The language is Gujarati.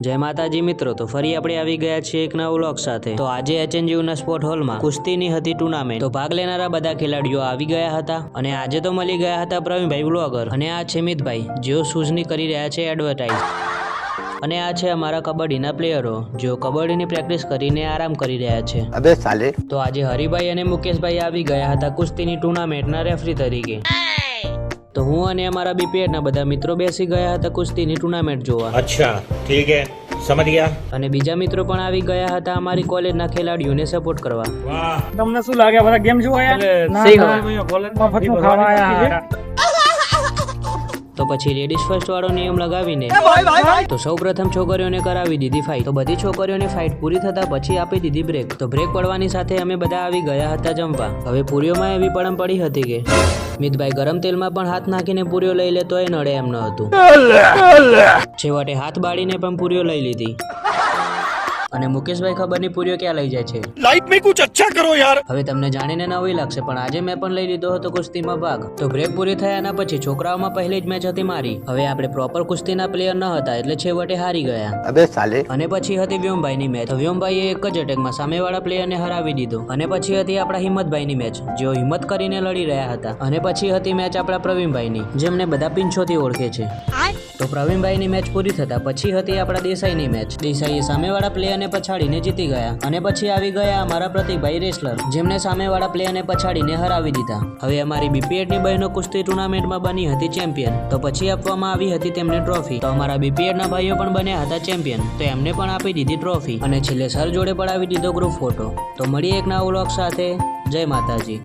જય માતાજી મિત્રો, તો ફરી આપણે આવી ગયા છીએ એક નવા વ્લોગ સાથે। તો આજે એચએનજીયુના સ્પોર્ટ હોલમાં કુસ્તીની હતી ટુર્નામેન્ટ। તો ભાગ લેનારા બધા ખેલાડીઓ આવી ગયા હતા અને આજે તો મળી ગયા હતા પ્રવીણભાઈ વ્લોગર અને આ છે મિતભાઈ, જેઓ શૂઝની કરી રહ્યા છે એડવર્ટાઇઝ। અને આ છે અમારા કબડ્ડીના પ્લેયરો, જેઓ કબડ્ડીની પ્રેક્ટિસ કરીને આરામ કરી રહ્યા છે। અબે સાલે। તો આજે હરિભાઈ અને મુકેશભાઈ આવી ગયા હતા કુસ્તીની ટુર્નામેન્ટના રેફરી તરીકે। તો હું અને અમારા બીપીએડના બધા મિત્રો બેસી ગયા હતા કુસ્તીની ટુર્નામેન્ટ જોવા। અચ્છા ઠીક હે, સમજ ગયા। અને બીજા મિત્રો પણ આવી ગયા હતા અમારી કોલેજના ખેલાડીઓને સપોર્ટ કરવા। વાહ, તમને શું લાગે બધા ગેમ જોવા આયા? કોલેજમાં ફટનું ખાવા આયા। તો પછી લેડીઝ ફર્સ્ટ વાળો નિયમ લગાવીને તો સૌપ્રથમ છોકરીઓને કરાવી દીધી ફાઇટ। તો બધી છોકરીઓને ફાઇટ પૂરી થતા પછી આપી દીધી બ્રેક। તો બ્રેક પડવાની સાથે અમે બધા આવી ગયા હતા જમવા। હવે પૂરીઓમાં એવી પડમ પડી હતી કે મિતભાઈ ગરમ તેલમાં પણ હાથ નાખીને પૂરીઓ લઈ લે તો એ નડે એમ ન હતું। છેવટે હાથ બાળીને પણ પૂરીઓ લઈ લીધી અને મુકેશભાઈ ખબર નહીં પૂરીઓ ક્યાં લઈ જાય છે। लाइफ में कुछ अच्छा करो यार। હવે તમને જાણીને નવી લાગશે પણ આજે મેં પણ લઈ લીધો હતો કુસ્તીમાં ભાગ। તો બ્રેક પૂરી થયાના પછી છોકરાઓમાં પહેલી જ મેચ હતી મારી। હવે આપણે પ્રોપર કુસ્તીના પ્લેયર ન હતા એટલે છેવટે હારી ગયા। અબે સાલે। અને પછી હતી વ્યોમભાઈની મેચ। તો વ્યોમભાઈએ એક જ અટેકમાં સામેવાળા પ્લેયરને હરાવી દીધો। અને પછી હતી આપણા હિંમતભાઈની મેચ, જેઓ હિંમત કરીને લડી રહ્યા હતા। અને પછી હતી મેચ આપણા પ્રવીણભાઈની, જેમને બધા પિંછોથી ઓળખે છે। તો પ્રવીણભાઈની મેચ પૂરી થતા પછી હતી આપણા દેસાઈની મેચ। દેસાઈએ સામેવાળા પ્લેયરને પછાડીને જીતી ગયા। અને પછી આવી ગયા અમારા પ્રતિકભાઈ રેસલર, જેમને સામેવાળા પ્લેયરને પછાડીને હરાવી દીધા। હવે અમારી બીપીએડની બહેનો કુસ્તી ટુર્નામેન્ટમાં બની હતી ચેમ્પિયન। તો પછી આપવામાં આવી હતી તેમને ટ્રોફી। તો અમારા બીપીએડના ભાઈઓ પણ બન્યા હતા ચેમ્પિયન, તો એમને પણ આપી દીધી ટ્રોફી। અને છેલ્લે સર જોડે પડાવી દીધો ગ્રુપ ફોટો। તો મળીએ એક નવા વ્લોગ સાથે। જય માતાજી।